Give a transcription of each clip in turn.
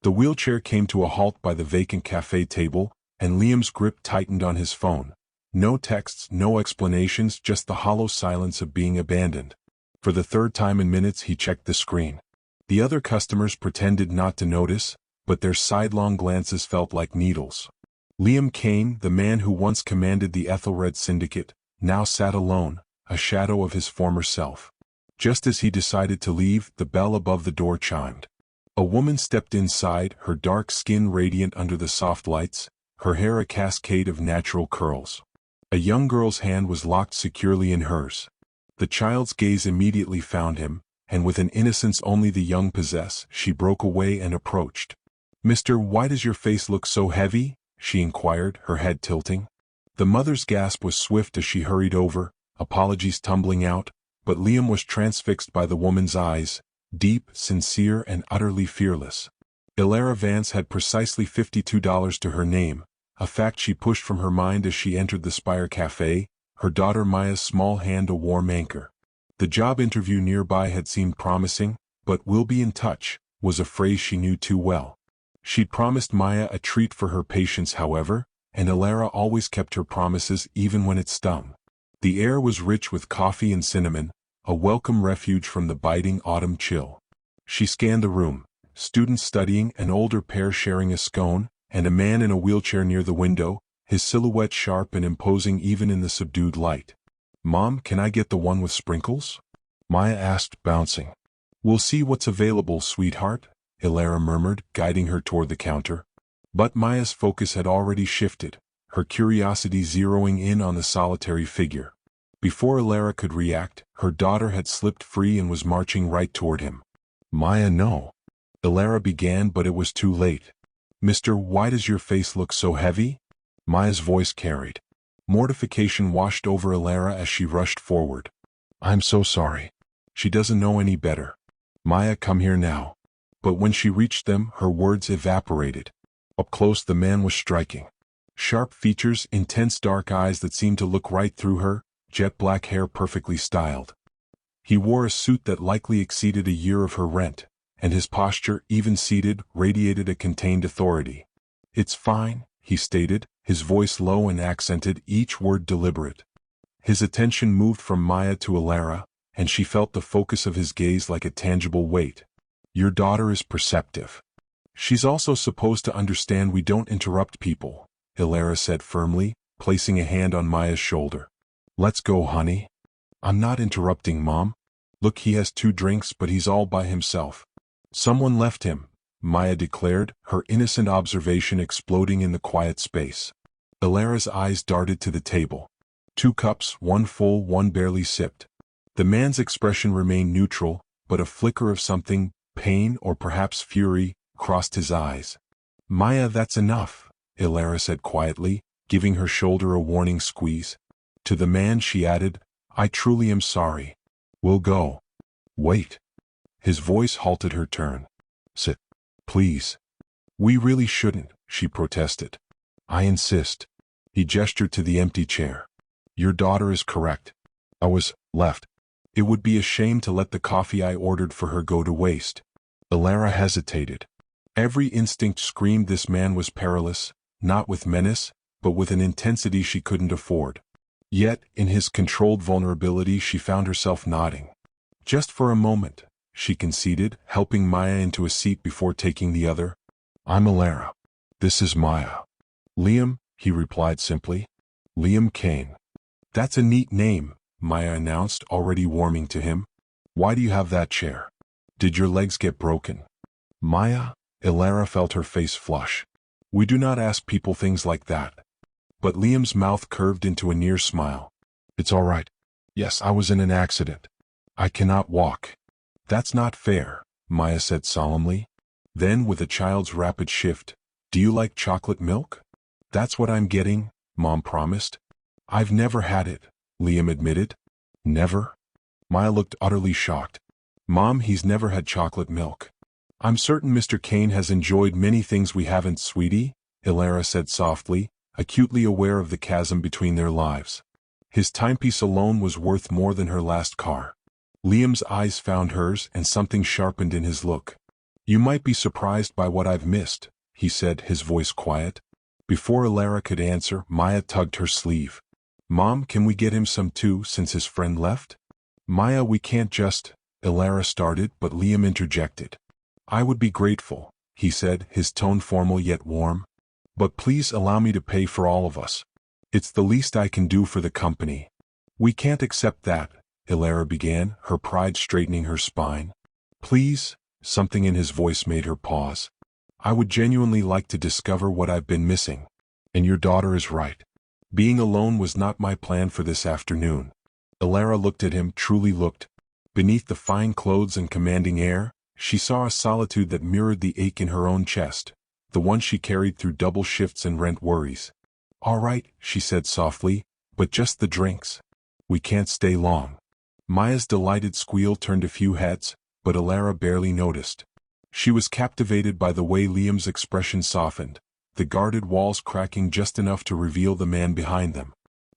The wheelchair came to a halt by the vacant café table, and Liam's grip tightened on his phone. No texts, no explanations, just the hollow silence of being abandoned. For the third time in minutes he checked the screen. The other customers pretended not to notice, but their sidelong glances felt like needles. Liam Kane, the man who once commanded the Ethelred Syndicate, now sat alone, a shadow of his former self. Just as he decided to leave, the bell above the door chimed. A woman stepped inside, her dark skin radiant under the soft lights, her hair a cascade of natural curls. A young girl's hand was locked securely in hers. The child's gaze immediately found him, and with an innocence only the young possess, she broke away and approached. "Mister, why does your face look so heavy?" she inquired, her head tilting. The mother's gasp was swift as she hurried over, apologies tumbling out, but Liam was transfixed by the woman's eyes, deep, sincere, and utterly fearless. Elara Vance had precisely $52 to her name, a fact she pushed from her mind as she entered the Spire Café, her daughter Maya's small hand a warm anchor. The job interview nearby had seemed promising, but "we'll be in touch" was a phrase she knew too well. She'd promised Maya a treat for her patience, however, and Elara always kept her promises even when it stung. The air was rich with coffee and cinnamon, a welcome refuge from the biting autumn chill. She scanned the room, students studying, an older pair sharing a scone, and a man in a wheelchair near the window, his silhouette sharp and imposing even in the subdued light. "Mom, can I get the one with sprinkles?" Maya asked, bouncing. "We'll see what's available, sweetheart," Elara murmured, guiding her toward the counter. But Maya's focus had already shifted, her curiosity zeroing in on the solitary figure. Before Elara could react, her daughter had slipped free and was marching right toward him. "Maya, no." Elara began, but it was too late. "Mister, why does your face look so heavy?" Maya's voice carried. Mortification washed over Elara as she rushed forward. "I'm so sorry. She doesn't know any better. Maya, come here now." But when she reached them, her words evaporated. Up close the man was striking. Sharp features, intense dark eyes that seemed to look right through her, jet black hair perfectly styled. He wore a suit that likely exceeded a year of her rent, and his posture, even seated, radiated a contained authority. "It's fine," he stated, his voice low and accented, each word deliberate. His attention moved from Maya to Elara, and she felt the focus of his gaze like a tangible weight. "Your daughter is perceptive. She's also supposed to understand we don't interrupt people," Elara said firmly, placing a hand on Maya's shoulder. "Let's go, honey." "I'm not interrupting, Mom. Look, he has 2 drinks, but he's all by himself." "Someone left him," Maya declared, her innocent observation exploding in the quiet space. Elara's eyes darted to the table. 2 cups, one full, one barely sipped. The man's expression remained neutral, but a flicker of something, pain or perhaps fury, crossed his eyes. "Maya, that's enough," Elara said quietly, giving her shoulder a warning squeeze. To the man she added, "I truly am sorry. We'll go." "Wait." His voice halted her turn. "Sit. Please." "We really shouldn't," she protested. "I insist." He gestured to the empty chair. "Your daughter is correct. I was left. It would be a shame to let the coffee I ordered for her go to waste." Elara hesitated. Every instinct screamed this man was perilous, not with menace, but with an intensity she couldn't afford. Yet, in his controlled vulnerability she found herself nodding. "Just for a moment," she conceded, helping Maya into a seat before taking the other. "I'm Elara. This is Maya." "Liam," he replied simply. "Liam Kane." "That's a neat name," Maya announced, already warming to him. "Why do you have that chair? Did your legs get broken?" "Maya," Elara felt her face flush. "We do not ask people things like that." But Liam's mouth curved into a near smile. "It's all right. Yes, I was in an accident. I cannot walk." "That's not fair," Maya said solemnly. Then, with a child's rapid shift, "Do you like chocolate milk?" "That's what I'm getting," Mom promised. "I've never had it," Liam admitted. "Never?" Maya looked utterly shocked. "Mom, he's never had chocolate milk." "I'm certain Mr. Kane has enjoyed many things we haven't, sweetie," Elara said softly, acutely aware of the chasm between their lives. His timepiece alone was worth more than her last car. Liam's eyes found hers, and something sharpened in his look. You might be surprised by what I've missed, he said, his voice quiet. Before Elara could answer, Maya tugged her sleeve. Mom, can we get him some too since his friend left? Maya, we can't just, Elara started, but Liam interjected. I would be grateful, he said, his tone formal yet warm. But please allow me to pay for all of us. It's the least I can do for the company. We can't accept that, Elara began, her pride straightening her spine. Please, something in his voice made her pause. I would genuinely like to discover what I've been missing. And your daughter is right. Being alone was not my plan for this afternoon. Elara looked at him, truly looked. Beneath the fine clothes and commanding air, she saw a solitude that mirrored the ache in her own chest, the one she carried through double shifts and rent worries. All right, she said softly, but just the drinks. We can't stay long. Maya's delighted squeal turned a few heads, but Elara barely noticed. She was captivated by the way Liam's expression softened, the guarded walls cracking just enough to reveal the man behind them.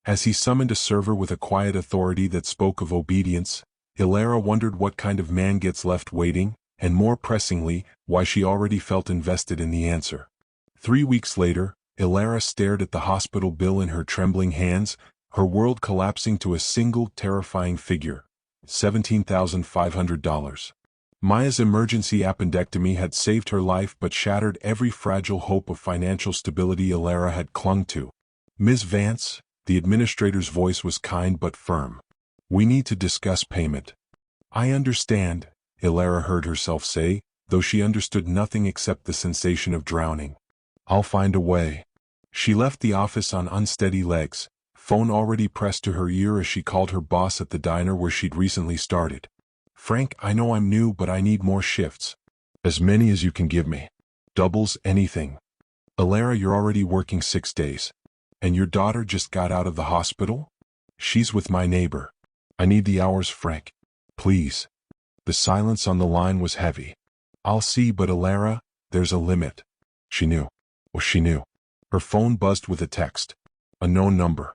As he summoned a server with a quiet authority that spoke of obedience, Elara wondered what kind of man gets left waiting, and more pressingly, why she already felt invested in the answer. 3 weeks later, Elara stared at the hospital bill in her trembling hands, her world collapsing to a single terrifying figure, $17,500. Maya's emergency appendectomy had saved her life but shattered every fragile hope of financial stability Elara had clung to. Ms. Vance, the administrator's voice was kind but firm. We need to discuss payment. I understand, Elara heard herself say, though she understood nothing except the sensation of drowning. I'll find a way. She left the office on unsteady legs, phone already pressed to her ear as she called her boss at the diner where she'd recently started. Frank, I know I'm new, but I need more shifts. As many as you can give me. Doubles, anything. Elara, you're already working 6 days. And your daughter just got out of the hospital? She's with my neighbor. I need the hours, Frank. Please. The silence on the line was heavy. I'll see, but Elara, there's a limit. She knew. Well, she knew. Her phone buzzed with a text. A known number.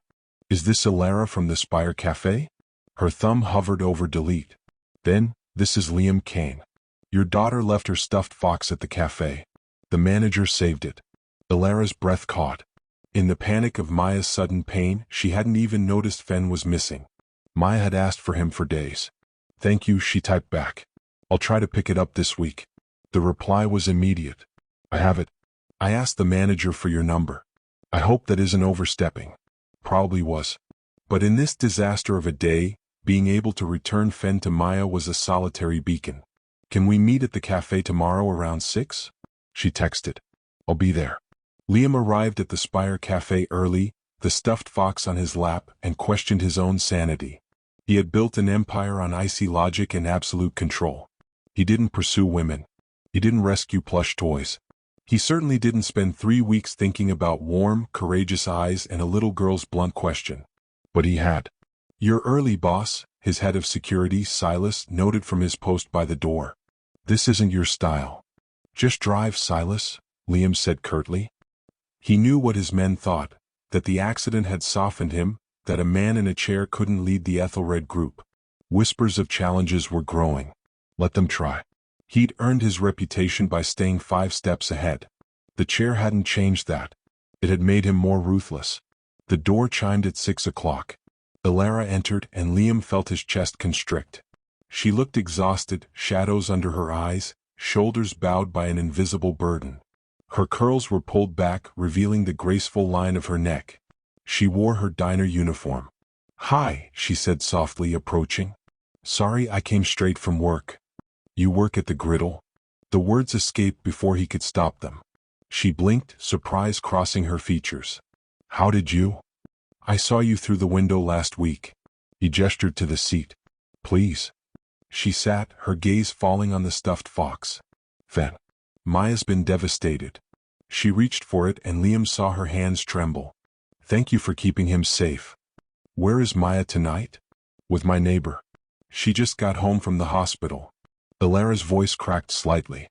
Is this Elara from the Spire Café? Her thumb hovered over delete. Then, this is Liam Kane. Your daughter left her stuffed fox at the cafe. The manager saved it. Elara's breath caught. In the panic of Maya's sudden pain, she hadn't even noticed Fen was missing. Maya had asked for him for days. Thank you, she typed back. I'll try to pick it up this week. The reply was immediate. I have it. I asked the manager for your number. I hope that isn't overstepping. Probably was. But in this disaster of a day, being able to return Fen to Maya was a solitary beacon. Can we meet at the cafe tomorrow around 6? She texted. I'll be there. Liam arrived at the Spire Cafe early, the stuffed fox on his lap, and questioned his own sanity. He had built an empire on icy logic and absolute control. He didn't pursue women. He didn't rescue plush toys. He certainly didn't spend 3 weeks thinking about warm, courageous eyes and a little girl's blunt question. But he had. You're early, boss, his head of security, Silas, noted from his post by the door. This isn't your style. Just drive, Silas, Liam said curtly. He knew what his men thought, that the accident had softened him, that a man in a chair couldn't lead the Ethelred group. Whispers of challenges were growing. Let them try. He'd earned his reputation by staying 5 steps ahead. The chair hadn't changed that. It had made him more ruthless. The door chimed at 6 o'clock. Elara entered and Liam felt his chest constrict. She looked exhausted, shadows under her eyes, shoulders bowed by an invisible burden. Her curls were pulled back, revealing the graceful line of her neck. She wore her diner uniform. Hi, she said softly, approaching. Sorry, I came straight from work. You work at the griddle? The words escaped before he could stop them. She blinked, surprise crossing her features. How did you? I saw you through the window last week. He gestured to the seat. Please. She sat, her gaze falling on the stuffed fox. Fen. Maya's been devastated. She reached for it and Liam saw her hands tremble. Thank you for keeping him safe. Where is Maya tonight? With my neighbor. She just got home from the hospital. Elara's voice cracked slightly.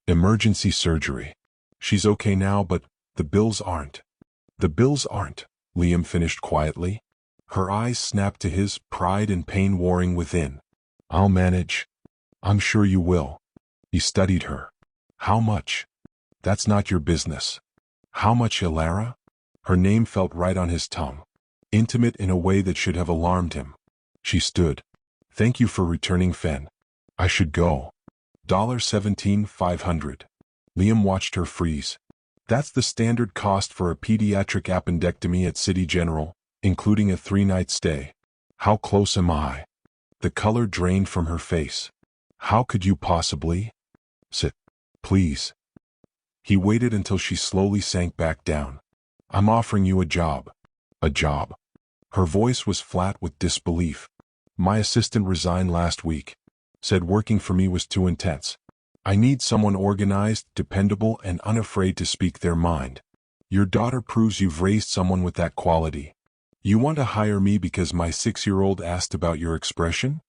Emergency surgery. She's okay now, but the bills aren't. The bills aren't, Liam finished quietly. Her eyes snapped to his, pride and pain warring within. I'll manage. I'm sure you will. He studied her. How much? That's not your business. How much, Elara? Her name felt right on his tongue, intimate in a way that should have alarmed him. She stood. Thank you for returning, Fen. I should go. $17,500. Liam watched her freeze. That's the standard cost for a pediatric appendectomy at City General, including a 3-night stay. How close am I? The color drained from her face. How could you possibly? Sit. Please. He waited until she slowly sank back down. I'm offering you a job. A job. Her voice was flat with disbelief. My assistant resigned last week. Said working for me was too intense. I need someone organized, dependable, and unafraid to speak their mind. Your daughter proves you've raised someone with that quality. You want to hire me because my 6-year-old asked about your expression?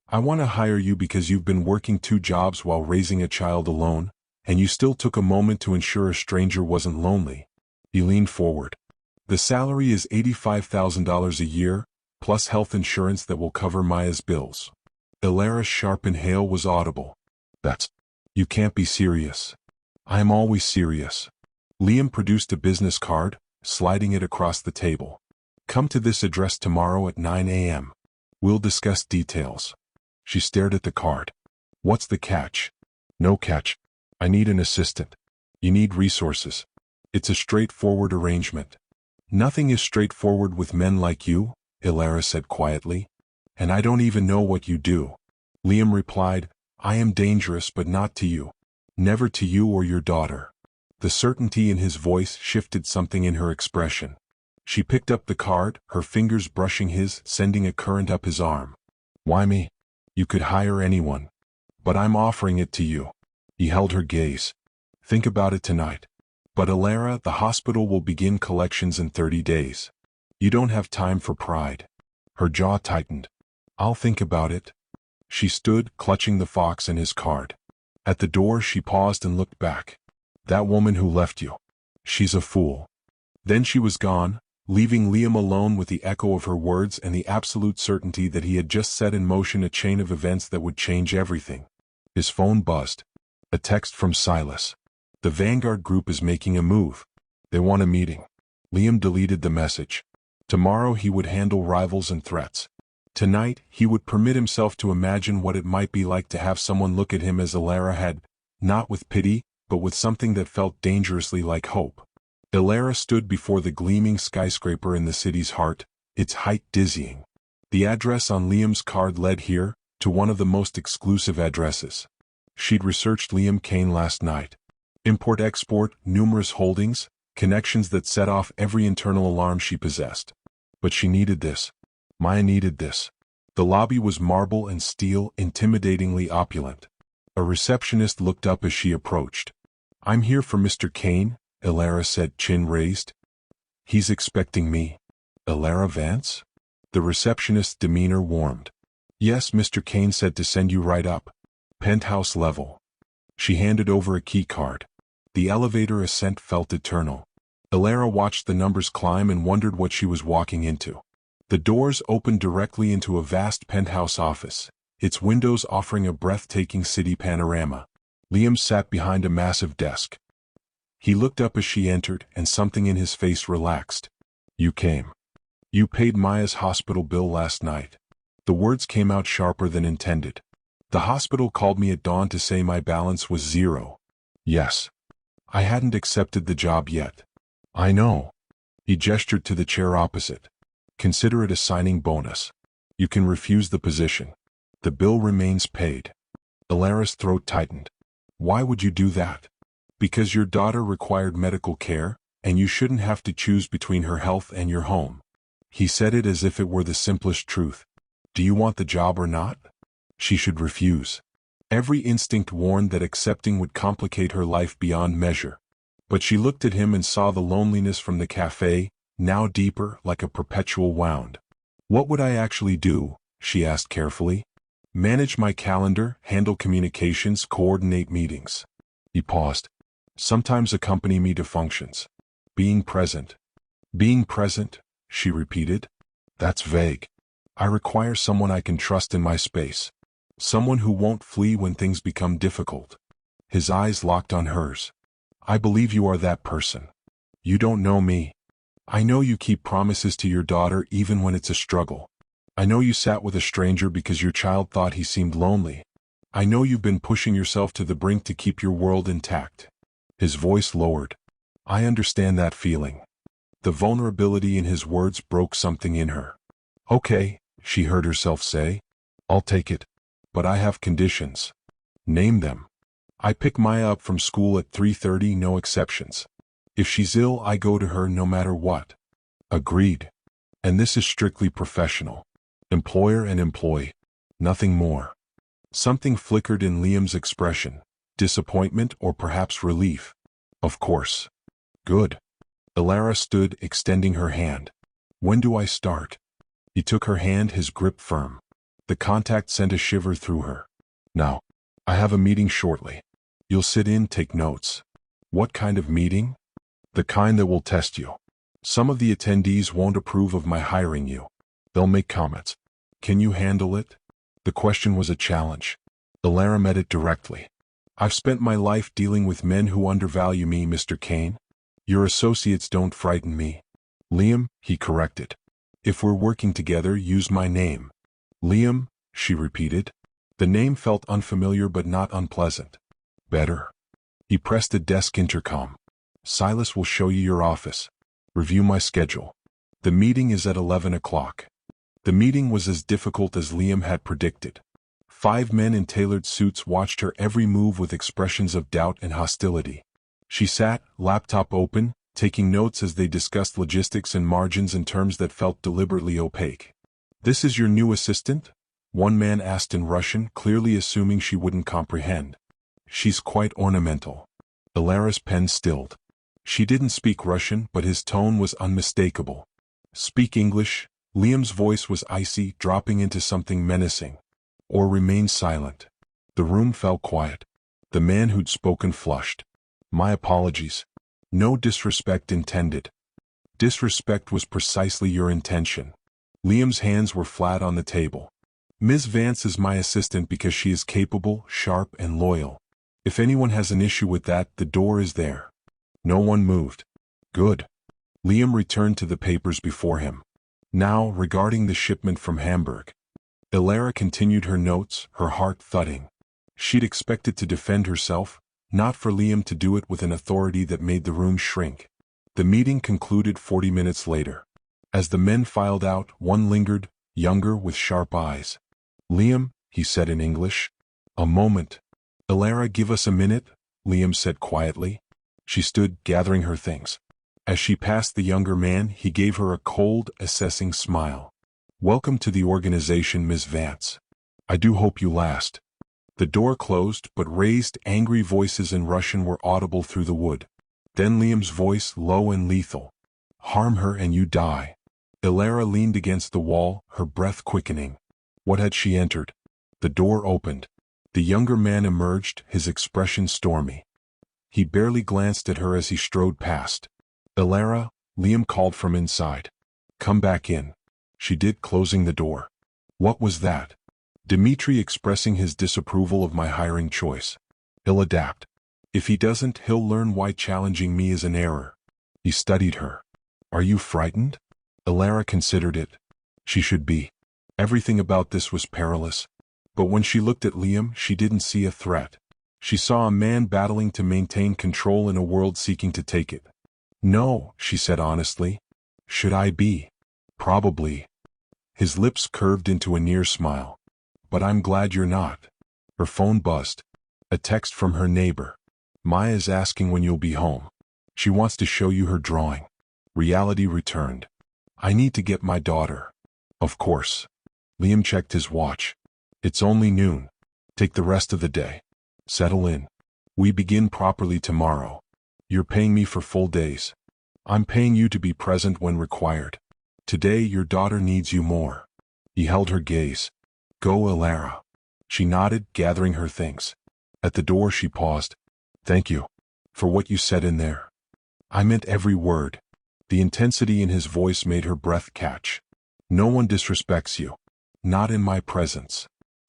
I want to hire you because you've been working 2 jobs while raising a child alone, and you still took a moment to ensure a stranger wasn't lonely. He leaned forward. The salary is $85,000 a year, plus health insurance that will cover Maya's bills. Elara's sharp inhale was audible. You can't be serious. I am always serious. Liam produced a business card, sliding it across the table. Come to this address tomorrow at 9 a.m. We'll discuss details. She stared at the card. What's the catch? No catch. I need an assistant. You need resources. It's a straightforward arrangement. Nothing is straightforward with men like you, Elara said quietly. And I don't even know what you do. Liam replied, I am dangerous but not to you. Never to you or your daughter. The certainty in his voice shifted something in her expression. She picked up the card, her fingers brushing his, sending a current up his arm. Why me? You could hire anyone. But I'm offering it to you. He held her gaze. Think about it tonight. But Elara, the hospital will begin collections in 30 days. You don't have time for pride. Her jaw tightened. I'll think about it. She stood, clutching the fox and his card. At the door she paused and looked back. That woman who left you. She's a fool. Then she was gone, leaving Liam alone with the echo of her words and the absolute certainty that he had just set in motion a chain of events that would change everything. His phone buzzed. A text from Silas. The Vanguard group is making a move. They want a meeting. Liam deleted the message. Tomorrow he would handle rivals and threats. Tonight, he would permit himself to imagine what it might be like to have someone look at him as Elara had, not with pity, but with something that felt dangerously like hope. Elara stood before the gleaming skyscraper in the city's heart, its height dizzying. The address on Liam's card led here, to one of the most exclusive addresses. She'd researched Liam Kane last night. Import-export, numerous holdings, connections that set off every internal alarm she possessed. But she needed this. Maya needed this. The lobby was marble and steel, intimidatingly opulent. A receptionist looked up as she approached. I'm here for Mr. Kane, Elara said, chin raised. He's expecting me. Elara Vance? The receptionist's demeanor warmed. Yes, Mr. Kane said to send you right up. Penthouse level. She handed over a key card. The elevator ascent felt eternal. Elara watched the numbers climb and wondered what she was walking into. The doors opened directly into a vast penthouse office, its windows offering a breathtaking city panorama. Liam sat behind a massive desk. He looked up as she entered, and something in his face relaxed. You came. You paid Maya's hospital bill last night. The words came out sharper than intended. The hospital called me at dawn to say my balance was 0. Yes. I hadn't accepted the job yet. I know. He gestured to the chair opposite. Consider it a signing bonus. You can refuse the position. The bill remains paid. Elara's throat tightened. Why would you do that? Because your daughter required medical care, and you shouldn't have to choose between her health and your home. He said it as if it were the simplest truth. Do you want the job or not? She should refuse. Every instinct warned that accepting would complicate her life beyond measure. But she looked at him and saw the loneliness from the café, now deeper, like a perpetual wound. What would I actually do? She asked carefully. Manage my calendar, handle communications, coordinate meetings. He paused. Sometimes accompany me to functions. Being present. Being present, she repeated. That's vague. I require someone I can trust in my space. Someone who won't flee when things become difficult. His eyes locked on hers. I believe you are that person. You don't know me. I know you keep promises to your daughter even when it's a struggle. I know you sat with a stranger because your child thought he seemed lonely. I know you've been pushing yourself to the brink to keep your world intact. His voice lowered. I understand that feeling. The vulnerability in his words broke something in her. Okay, she heard herself say. I'll take it. But I have conditions. Name them. I pick Maya up from school at 3:30, no exceptions. If she's ill, I go to her no matter what. Agreed. And this is strictly professional. Employer and employee. Nothing more. Something flickered in Liam's expression. Disappointment or perhaps relief. Of course. Good. Elara stood, extending her hand. When do I start? He took her hand, his grip firm. The contact sent a shiver through her. Now. I have a meeting shortly. You'll sit in, take notes. What kind of meeting? The kind that will test you. Some of the attendees won't approve of my hiring you. They'll make comments. Can you handle it? The question was a challenge. Elara met it directly. I've spent my life dealing with men who undervalue me, Mr. Kane. Your associates don't frighten me. Liam, he corrected. If we're working together, use my name. Liam, she repeated. The name felt unfamiliar but not unpleasant. Better. He pressed a desk intercom. Silas will show you your office. Review my schedule. The meeting is at 11 o'clock. The meeting was as difficult as Liam had predicted. 5 men in tailored suits watched her every move with expressions of doubt and hostility. She sat, laptop open, taking notes as they discussed logistics and margins in terms that felt deliberately opaque. This is your new assistant? One man asked in Russian, clearly assuming she wouldn't comprehend. She's quite ornamental. Elara's pen stilled. She didn't speak Russian, but his tone was unmistakable. Speak English. Liam's voice was icy, dropping into something menacing. Or remain silent. The room fell quiet. The man who'd spoken flushed. My apologies. No disrespect intended. Disrespect was precisely your intention. Liam's hands were flat on the table. Ms. Vance is my assistant because she is capable, sharp, and loyal. If anyone has an issue with that, the door is there. No one moved. Good. Liam returned to the papers before him. Now, regarding the shipment from Hamburg. Elara continued her notes, her heart thudding. She'd expected to defend herself, not for Liam to do it with an authority that made the room shrink. The meeting concluded 40 minutes later. As the men filed out, one lingered, younger with sharp eyes. Liam, he said in English. A moment. Elara, give us a minute, Liam said quietly. She stood, gathering her things. As she passed the younger man, he gave her a cold, assessing smile. Welcome to the organization, Ms. Vance. I do hope you last. The door closed, but raised, angry voices in Russian were audible through the wood. Then Liam's voice, low and lethal. Harm her and you die. Elara leaned against the wall, her breath quickening. What had she entered? The door opened. The younger man emerged, his expression stormy. He barely glanced at her as he strode past. Elara, Liam called from inside. Come back in. She did, closing the door. What was that? Dmitri expressing his disapproval of my hiring choice. He'll adapt. If he doesn't, he'll learn why challenging me is an error. He studied her. Are you frightened? Elara considered it. She should be. Everything about this was perilous. But when she looked at Liam, she didn't see a threat. She saw a man battling to maintain control in a world seeking to take it. No, she said honestly. Should I be? Probably. His lips curved into a near smile. But I'm glad you're not. Her phone buzzed. A text from her neighbor. Maya's asking when you'll be home. She wants to show you her drawing. Reality returned. I need to get my daughter. Of course. Liam checked his watch. It's only noon. Take the rest of the day. Settle in. We begin properly tomorrow. You're paying me for full days. I'm paying you to be present when required. Today your daughter needs you more. He held her gaze. Go, Elara. She nodded, gathering her things. At the door she paused. Thank you. For what you said in there. I meant every word. The intensity in his voice made her breath catch. No one disrespects you. Not in my presence.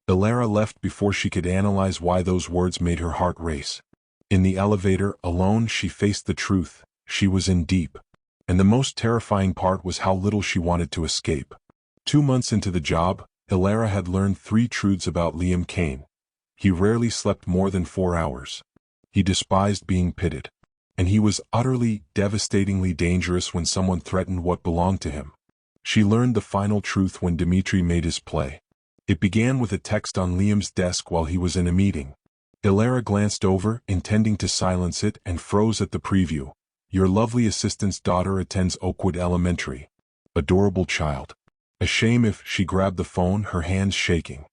Elara left before she could analyze why those words made her heart race. In the elevator, alone, she faced the truth. She was in deep. And the most terrifying part was how little she wanted to escape. 2 months into the job, Elara had learned 3 truths about Liam Kane. He rarely slept more than 4 hours. He despised being pitted. And he was utterly, devastatingly dangerous when someone threatened what belonged to him. She learned the final truth when Dimitri made his play. It began with a text on Liam's desk while he was in a meeting. Elara glanced over, intending to silence it, and froze at the preview. Your lovely assistant's daughter attends Oakwood Elementary. Adorable child. A shame if she grabbed the phone, her hands shaking.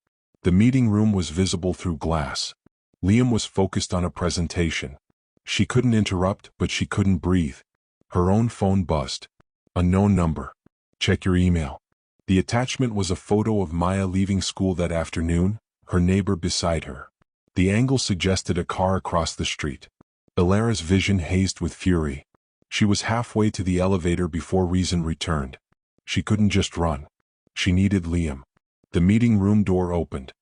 The meeting room was visible through glass. Liam was focused on a presentation. She couldn't interrupt, but she couldn't breathe. Her own phone buzzed. Unknown number. Check your email. The attachment was a photo of Maya leaving school that afternoon, her neighbor beside her. The angle suggested a car across the street. Elara's vision hazed with fury. She was halfway to the elevator before reason returned. She couldn't just run. She needed Liam. The meeting room door opened.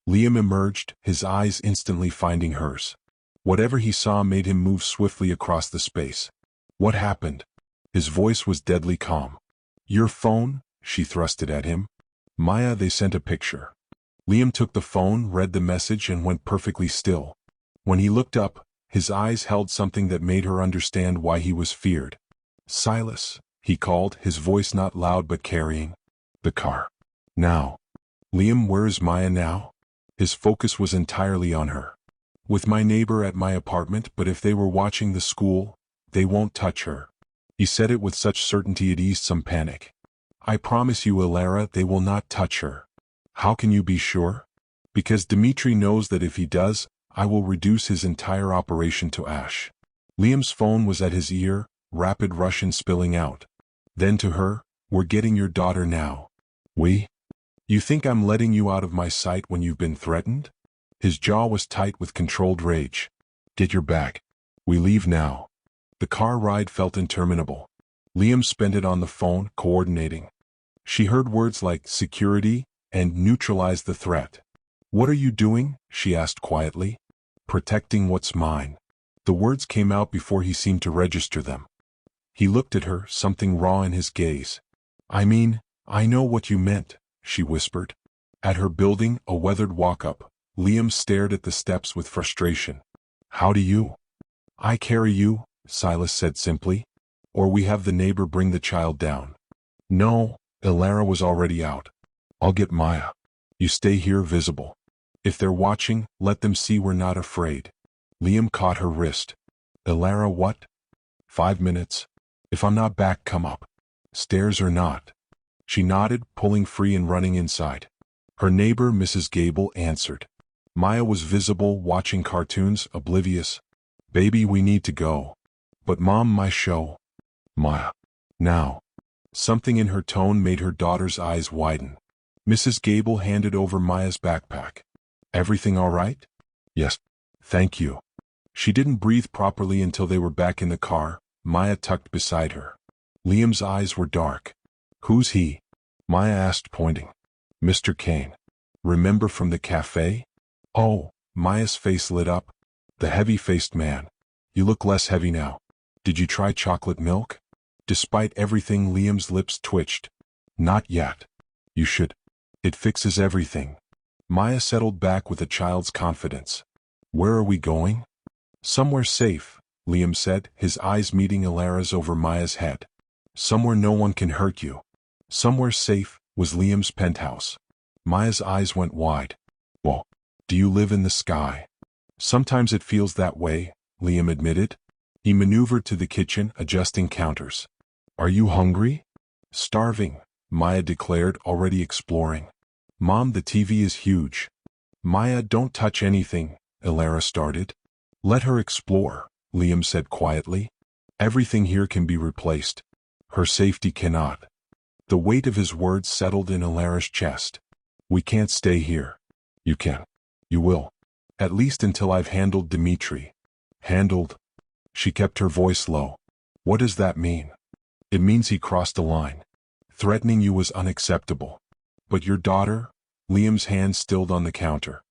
Liam emerged, his eyes instantly finding hers. Whatever he saw made him move swiftly across the space. What happened? His voice was deadly calm. Your phone? She thrusted at him. Maya, they sent a picture. Liam took the phone, read the message, and went perfectly still. When he looked up, his eyes held something that made her understand why he was feared. Silas, he called, his voice not loud but carrying. The car. Now. Liam, where is Maya now? His focus was entirely on her. With my neighbor at my apartment, but if they were watching the school, they won't touch her. He said it with such certainty it eased some panic. I promise you, Elara, they will not touch her. How can you be sure? Because Dimitri knows that if he does, I will reduce his entire operation to ash. Liam's phone was at his ear, rapid Russian spilling out. Then to her, we're getting your daughter now. We? You think I'm letting you out of my sight when you've been threatened? His jaw was tight with controlled rage. Get your bag. We leave now. The car ride felt interminable. Liam spent it on the phone, coordinating. She heard words like security and neutralize the threat. What are you doing? She asked quietly. Protecting what's mine. The words came out before he seemed to register them. He looked at her, something raw in his gaze. I mean, I know what you meant, she whispered. At her building, a weathered walk-up, Liam stared at the steps with frustration. How do you? I carry you, Silas said simply. Or we have the neighbor bring the child down. No, Elara was already out. I'll get Maya. You stay here visible. If they're watching, let them see we're not afraid. Liam caught her wrist. Elara, what? 5 minutes. If I'm not back, come up. Stairs or not. She nodded, pulling free and running inside. Her neighbor, Mrs. Gable, answered. Maya was visible, watching cartoons, oblivious. Baby, we need to go. But Mom, my show. Maya. Now. Something in her tone made her daughter's eyes widen. Mrs. Gable handed over Maya's backpack. Everything all right? Yes. Thank you. She didn't breathe properly until they were back in the car, Maya tucked beside her. Liam's eyes were dark. Who's he? Maya asked, pointing. Mr. Kane. Remember from the café? Oh, Maya's face lit up. The heavy-faced man. You look less heavy now. Did you try chocolate milk? Despite everything, Liam's lips twitched. Not yet. You should. It fixes everything. Maya settled back with a child's confidence. Where are we going? Somewhere safe, Liam said, his eyes meeting Elara's over Maya's head. Somewhere no one can hurt you. Somewhere safe was Liam's penthouse. Maya's eyes went wide. Well, do you live in the sky? Sometimes it feels that way, Liam admitted. He maneuvered to the kitchen, adjusting counters. Are you hungry? Starving, Maya declared, already exploring. Mom, the TV is huge. Maya, don't touch anything, Elara started. Let her explore, Liam said quietly. Everything here can be replaced. Her safety cannot. The weight of his words settled in Elara's chest. We can't stay here. You can. You will. At least until I've handled Dimitri. Handled? She kept her voice low. What does that mean? It means he crossed a line. Threatening you was unacceptable. But your daughter? Liam's hand stilled on the counter.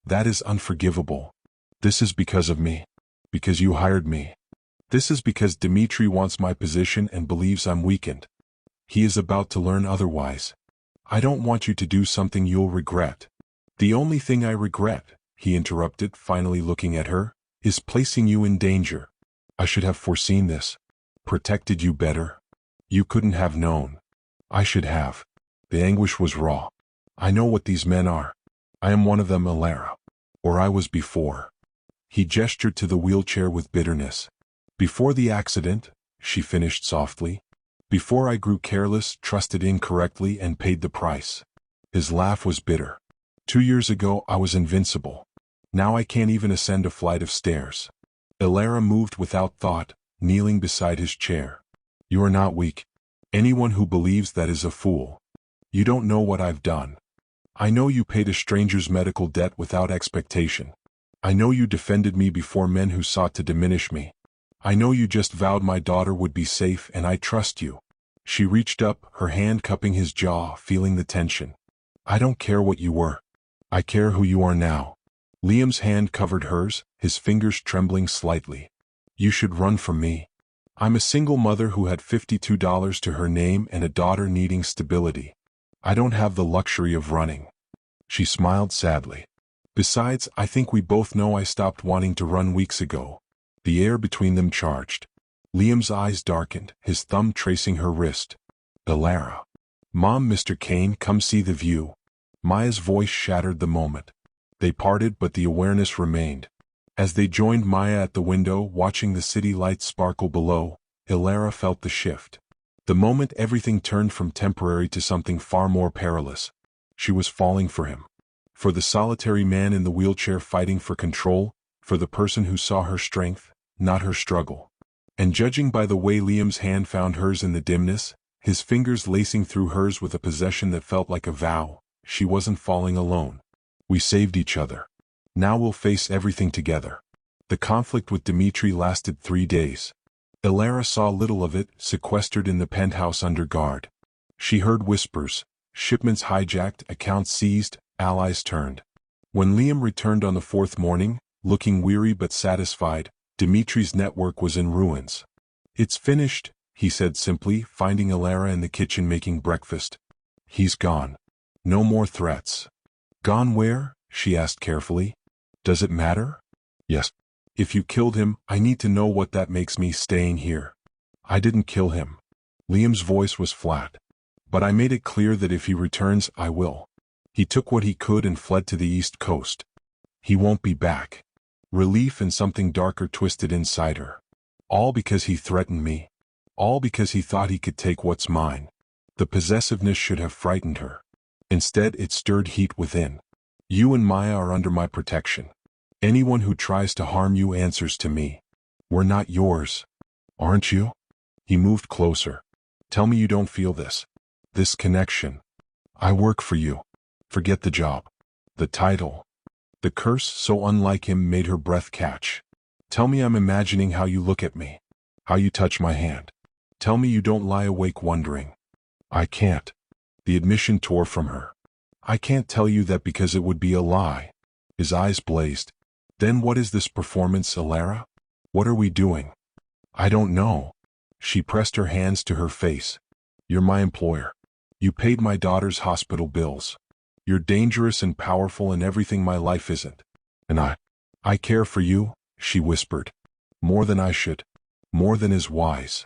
That is unforgivable. This is because of me. Because you hired me. This is because Dimitri wants my position and believes I'm weakened. He is about to learn otherwise. I don't want you to do something you'll regret. The only thing I regret, he interrupted, finally looking at her, is placing you in danger. I should have foreseen this. Protected you better. You couldn't have known. I should have. The anguish was raw. I know what these men are. I am one of them, Elara. Or I was before. He gestured to the wheelchair with bitterness. Before the accident, she finished softly. Before I grew careless, trusted incorrectly, and paid the price. His laugh was bitter. 2 years ago I was invincible. Now I can't even ascend a flight of stairs. Elara moved without thought, kneeling beside his chair. You are not weak. Anyone who believes that is a fool. You don't know what I've done. I know you paid a stranger's medical debt without expectation. I know you defended me before men who sought to diminish me. I know you just vowed my daughter would be safe, and I trust you. She reached up, her hand cupping his jaw, feeling the tension. I don't care what you were. I care who you are now. Liam's hand covered hers, his fingers trembling slightly. You should run from me. I'm a single mother who had $52 to her name and a daughter needing stability. I don't have the luxury of running. She smiled sadly. Besides, I think we both know I stopped wanting to run weeks ago. The air between them charged. Liam's eyes darkened, his thumb tracing her wrist. Elara. Mom, Mr. Kane, come see the view. Maya's voice shattered the moment. They parted, but the awareness remained. As they joined Maya at the window, watching the city lights sparkle below, Elara felt the shift. The moment everything turned from temporary to something far more perilous. She was falling for him. For the solitary man in the wheelchair fighting for control, for the person who saw her strength, not her struggle. And judging by the way Liam's hand found hers in the dimness, his fingers lacing through hers with a possession that felt like a vow, she wasn't falling alone. We saved each other. Now we'll face everything together. The conflict with Dimitri lasted 3 days. Elara saw little of it, sequestered in the penthouse under guard. She heard whispers, shipments hijacked, accounts seized, allies turned. When Liam returned on the 4th morning, looking weary but satisfied, Dimitri's network was in ruins. It's finished, he said simply, finding Elara in the kitchen making breakfast. He's gone. No more threats. Gone where? She asked carefully. Does it matter? Yes. If you killed him, I need to know what that makes me staying here. I didn't kill him. Liam's voice was flat. But I made it clear that if he returns, I will. He took what he could and fled to the East Coast. He won't be back. Relief and something darker twisted inside her. All because he threatened me. All because he thought he could take what's mine. The possessiveness should have frightened her. Instead, it stirred heat within. You and Maya are under my protection. Anyone who tries to harm you answers to me. We're not yours. Aren't you? He moved closer. Tell me you don't feel this. This connection. I work for you. Forget the job. The title. The curse so unlike him made her breath catch. Tell me I'm imagining how you look at me. How you touch my hand. Tell me you don't lie awake wondering. I can't. The admission tore from her. I can't tell you that because it would be a lie. His eyes blazed. Then what is this performance, Elara? What are we doing? I don't know. She pressed her hands to her face. You're my employer. You paid my daughter's hospital bills. You're dangerous and powerful and everything my life isn't. And I care for you, she whispered. More than I should. More than is wise.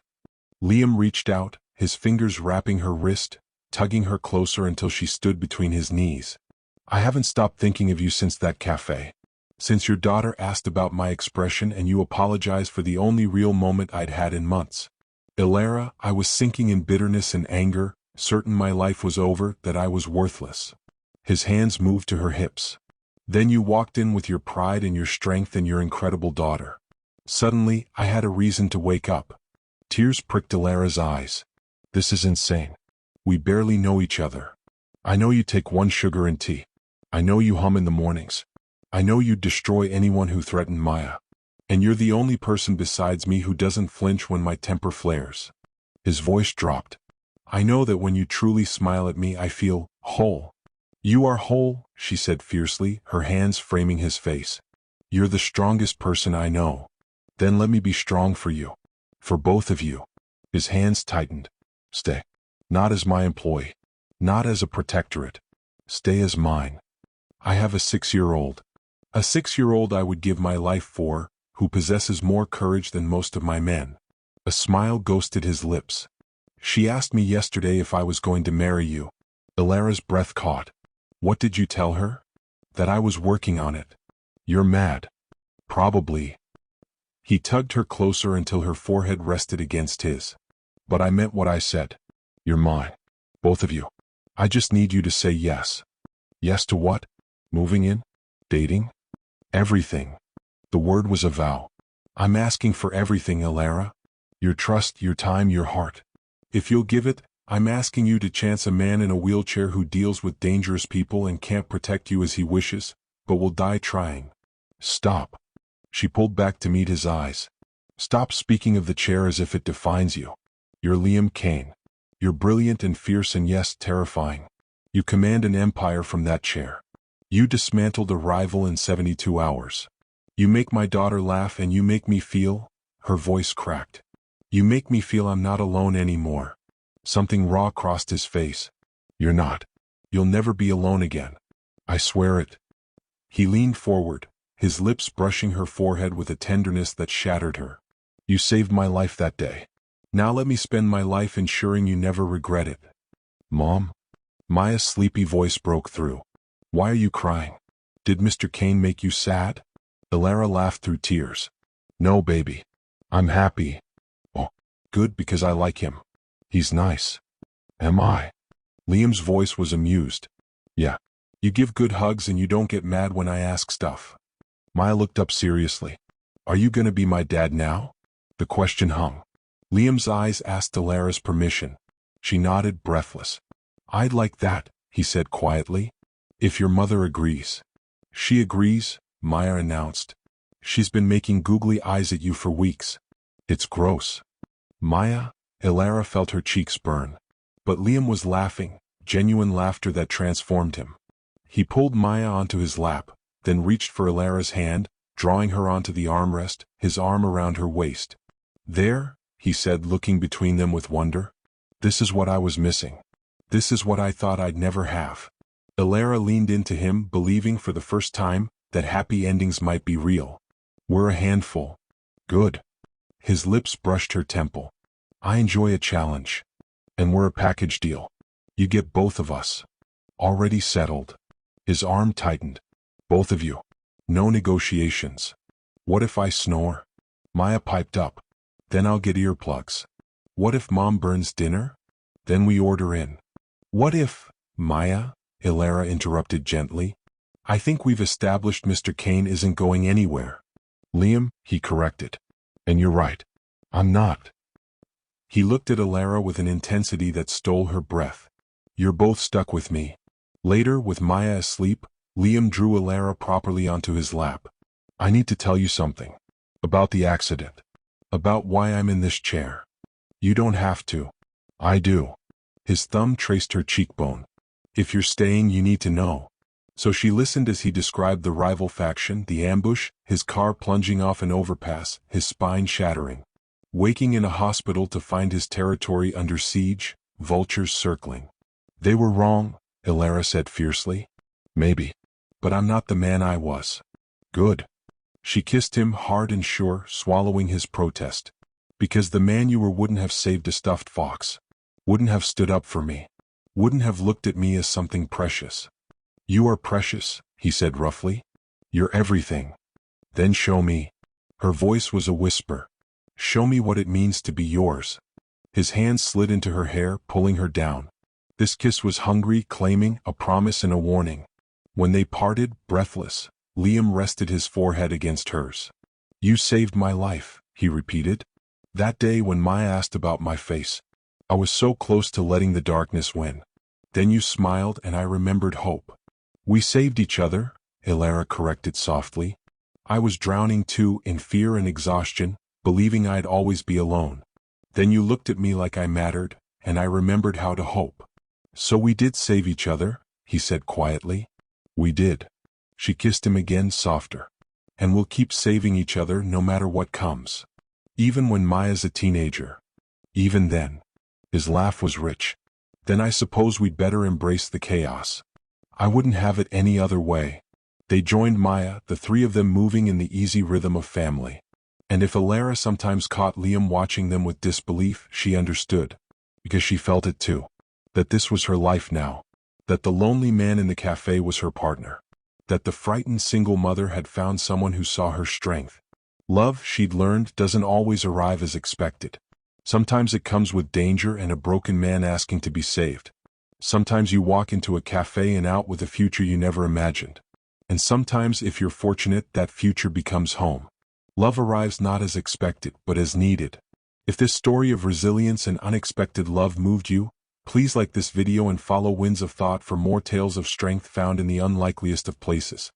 Liam reached out, his fingers wrapping her wrist, tugging her closer until she stood between his knees. I haven't stopped thinking of you since that café. Since your daughter asked about my expression and you apologized for the only real moment I'd had in months. Elara, I was sinking in bitterness and anger, certain my life was over, that I was worthless. His hands moved to her hips. Then you walked in with your pride and your strength and your incredible daughter. Suddenly, I had a reason to wake up. Tears pricked Elara's eyes. This is insane. We barely know each other. I know you take 1 sugar and tea. I know you hum in the mornings. I know you'd destroy anyone who threatened Maya. And you're the only person besides me who doesn't flinch when my temper flares. His voice dropped. I know that when you truly smile at me I feel whole. You are whole, she said fiercely, her hands framing his face. You're the strongest person I know. Then let me be strong for you. For both of you. His hands tightened. Stay. Not as my employee. Not as a protectorate. Stay as mine. I have a 6-year-old. A 6-year-old I would give my life for, who possesses more courage than most of my men. A smile ghosted his lips. She asked me yesterday if I was going to marry you. Elara's breath caught. What did you tell her? That I was working on it. You're mad. Probably. He tugged her closer until her forehead rested against his. But I meant what I said. You're mine. Both of you. I just need you to say yes. Yes to what? Moving in? Dating? Everything. The word was a vow. I'm asking for everything, Elara. Your trust, your time, your heart. If you'll give it, I'm asking you to chance a man in a wheelchair who deals with dangerous people and can't protect you as he wishes, but will die trying. Stop. She pulled back to meet his eyes. Stop speaking of the chair as if it defines you. You're Liam Kane. You're brilliant and fierce and yes, terrifying. You command an empire from that chair. You dismantled a rival in 72 hours. You make my daughter laugh and you make me feel, her voice cracked. You make me feel I'm not alone anymore. Something raw crossed his face. You're not. You'll never be alone again. I swear it. He leaned forward, his lips brushing her forehead with a tenderness that shattered her. You saved my life that day. Now let me spend my life ensuring you never regret it. Mom? Maya's sleepy voice broke through. Why are you crying? Did Mr. Kane make you sad? Elara laughed through tears. No, baby. I'm happy. Oh, good, because I like him. He's nice. Am I? Liam's voice was amused. Yeah. You give good hugs and you don't get mad when I ask stuff. Maya looked up seriously. Are you gonna be my dad now? The question hung. Liam's eyes asked Elara's permission. She nodded, breathless. I'd like that, he said quietly. If your mother agrees. She agrees, Maya announced. She's been making googly eyes at you for weeks. It's gross. Maya? Elara felt her cheeks burn. But Liam was laughing, genuine laughter that transformed him. He pulled Maya onto his lap, then reached for Elara's hand, drawing her onto the armrest, his arm around her waist. There, he said, looking between them with wonder. This is what I was missing. This is what I thought I'd never have. Elara leaned into him, believing for the first time that happy endings might be real. We're a handful. Good. His lips brushed her temple. I enjoy a challenge. And we're a package deal. You get both of us. Already settled. His arm tightened. Both of you. No negotiations. What if I snore? Maya piped up. Then I'll get earplugs. What if Mom burns dinner? Then we order in. What if, Maya? Elara interrupted gently. I think we've established Mr. Kane isn't going anywhere. Liam, he corrected. And you're right. I'm not. He looked at Elara with an intensity that stole her breath. You're both stuck with me. Later, with Maya asleep, Liam drew Elara properly onto his lap. I need to tell you something. About the accident. About why I'm in this chair. You don't have to. I do. His thumb traced her cheekbone. If you're staying, you need to know. So she listened as he described the rival faction, the ambush, his car plunging off an overpass, his spine shattering. Waking in a hospital to find his territory under siege, vultures circling. They were wrong, Elara said fiercely. Maybe. But I'm not the man I was. Good. She kissed him hard and sure, swallowing his protest. Because the man you were wouldn't have saved a stuffed fox. Wouldn't have stood up for me. Wouldn't have looked at me as something precious. You are precious, he said roughly. You're everything. Then show me. Her voice was a whisper. Show me what it means to be yours. His hand slid into her hair, pulling her down. This kiss was hungry, claiming a promise and a warning. When they parted, breathless, Liam rested his forehead against hers. You saved my life, he repeated. That day when Maya asked about my face, I was so close to letting the darkness win. Then you smiled and I remembered hope. We saved each other, Elara corrected softly. I was drowning too, in fear and exhaustion, believing I'd always be alone. Then you looked at me like I mattered, and I remembered how to hope. So we did save each other, he said quietly. We did. She kissed him again, softer. and we'll keep saving each other no matter what comes. Even when Maya's a teenager. Even then. His laugh was rich. Then I suppose we'd better embrace the chaos. I wouldn't have it any other way. They joined Maya, the three of them moving in the easy rhythm of family. And if Elara sometimes caught Liam watching them with disbelief, she understood. Because she felt it too. That this was her life now. That the lonely man in the cafe was her partner. That the frightened single mother had found someone who saw her strength. Love, she'd learned, doesn't always arrive as expected. Sometimes it comes with danger and a broken man asking to be saved. Sometimes you walk into a cafe and out with a future you never imagined. And sometimes, if you're fortunate, that future becomes home. Love arrives not as expected, but as needed. If this story of resilience and unexpected love moved you, please like this video and follow Winds of Thought for more tales of strength found in the unlikeliest of places.